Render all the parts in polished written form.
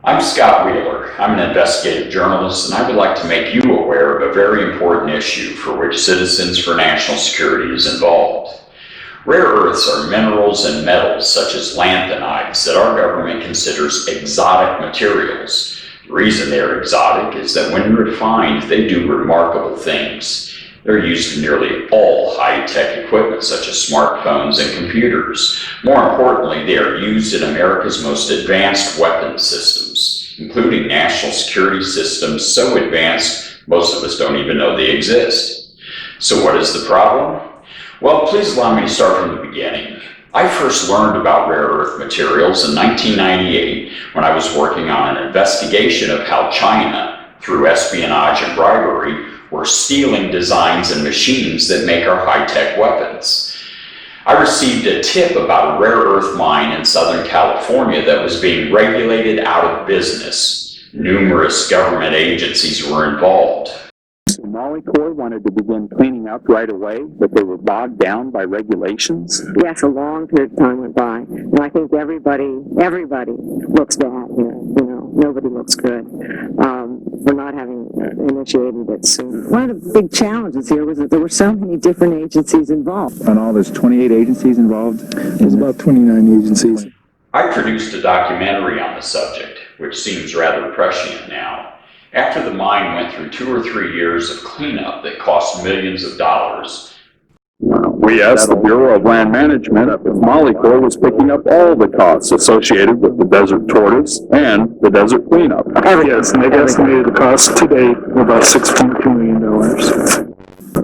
I'm Scott Wheeler. I'm an investigative journalist, and I would like to make you aware of a very important issue for which Citizens for National Security is involved. Rare earths are minerals and metals such as lanthanides that our government considers exotic materials. The reason they're exotic is that when refined, they do remarkable things. They're used in nearly all high-tech equipment such as smartphones and computers. More importantly, they are used in America's most advanced weapons systems, including national security systems so advanced most of us don't even know they exist. So what is the problem? Well, please allow me to start from the beginning. I first learned about rare earth materials in 1998 when I was working on an investigation of how China, through espionage and bribery, were stealing designs and machines that make our high-tech weapons. I received a tip about a rare earth mine in Southern California that was being regulated out of business. Numerous government agencies were involved. Molycorp wanted to begin cleaning up right away, but they were bogged down by regulations. Yes, a long period of time went by, and I think everybody looks bad here. Nobody looks good for not having initiated it soon. One of the big challenges here was that there were so many different agencies involved. On all, there's 28 agencies involved? There's about 29 agencies. I produced a documentary on the subject, which seems rather prescient now. After the mine went through 2 or 3 years of cleanup that cost millions of dollars, we asked the Bureau of Land Management if Molycorp was picking up all the costs associated with the desert tortoise and the desert cleanup. Yes, and they've estimated the cost to date about $6.2 million.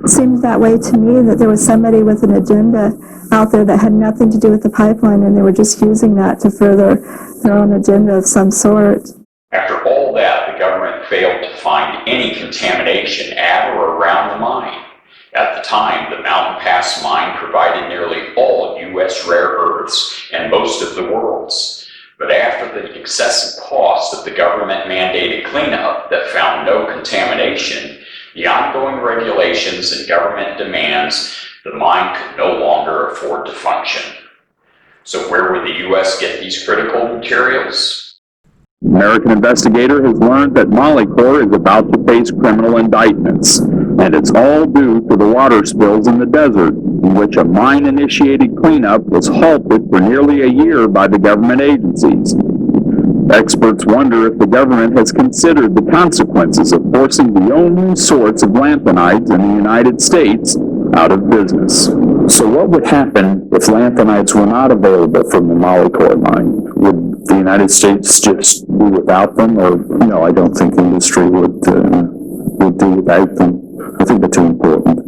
It seemed that way to me, that there was somebody with an agenda out there that had nothing to do with the pipeline, and they were just using that to further their own agenda of some sort. after all that, the government failed to find any contamination at or around the mine. At the time, the Mountain Pass mine provided nearly all U.S. rare earths and most of the world's. But after the excessive cost of the government-mandated cleanup that found no contamination, the ongoing regulations and government demands, the mine could no longer afford to function. So where would the U.S. get these critical materials? American investigator has learned that Molycorp is about to face criminal indictments, and it's all due to the water spills in the desert, in which a mine-initiated cleanup was halted for nearly a year by the government agencies. Experts wonder if the government has considered the consequences of forcing the only source of lanthanides in the United States out of business. So what would happen if lanthanides were not available from the Molycorp mine? Would the United States just be without them? Or no, I don't think industry would do without them. I think they're too important.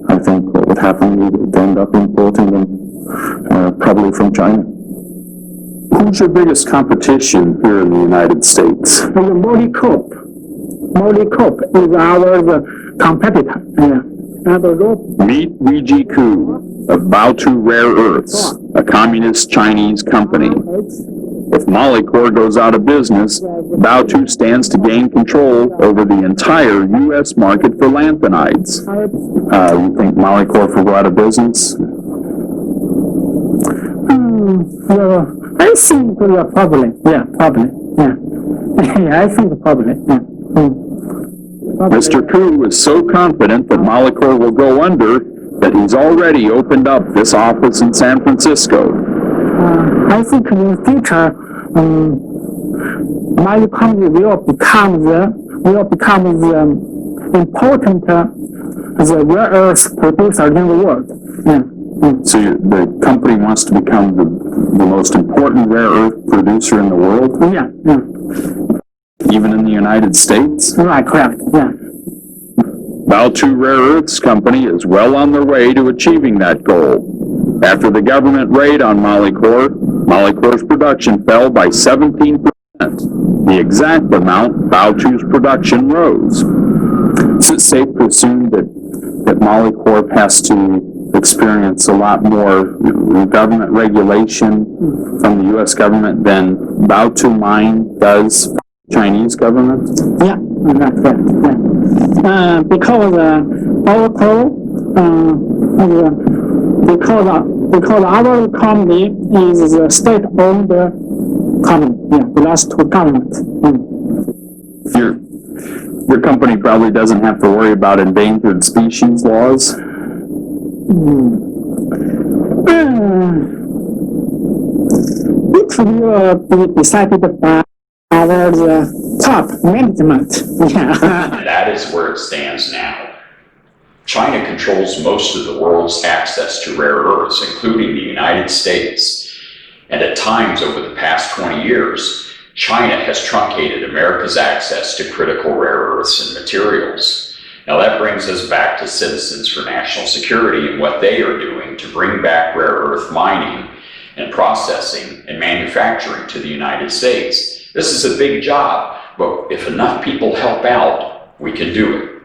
I think what would happen, we would end up importing them probably from China. Who's your biggest competition here in the United States? Molycorp. Molycorp is our competitor. Yeah. Meet Weiji Ku of Baotu Rare Earths, a communist Chinese company. If Molycorp goes out of business, Baotu stands to gain control over the entire U.S. market for lanthanides. You think Molycorp will go out of business? I think probably. Yeah, probably. Yeah. Yeah, I think probably. Yeah. Mr. Ku is so confident that Molycorp will go under that he's already opened up this office in San Francisco. I think in the future, my company will become the important the rare earth producer in the world. Yeah. So the company wants to become the most important rare earth producer in the world? Yeah. Yeah. Even in the United States? Right, correct, yeah. Baotu Rare Earths Company is well on their way to achieving that goal. After the government raid on Molycorp's production fell by 17%, the exact amount Baotu's production rose. Is it safe to assume that Molycorp has to experience a lot more government regulation from the U.S. government than Baotu Mine does Chinese government? Yeah, that's right. Yeah. Because our coal, because our company is a state-owned belongs to government. Your company probably doesn't have to worry about endangered species laws. It will be decided by our top management. Yeah. And that is where it stands now. China controls most of the world's access to rare earths, including the United States. And at times over the past 20 years, China has truncated America's access to critical rare earths and materials. Now that brings us back to Citizens for National Security and what they are doing to bring back rare earth mining and processing and manufacturing to the United States. This is a big job, but if enough people help out, we can do it.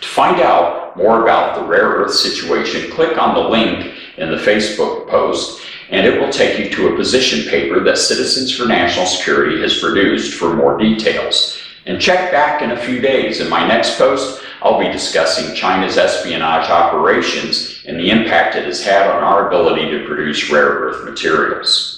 To find out more about the rare earth situation, click on the link in the Facebook post, and it will take you to a position paper that Citizens for National Security has produced for more details. And check back in a few days. In my next post, I'll be discussing China's espionage operations and the impact it has had on our ability to produce rare earth materials.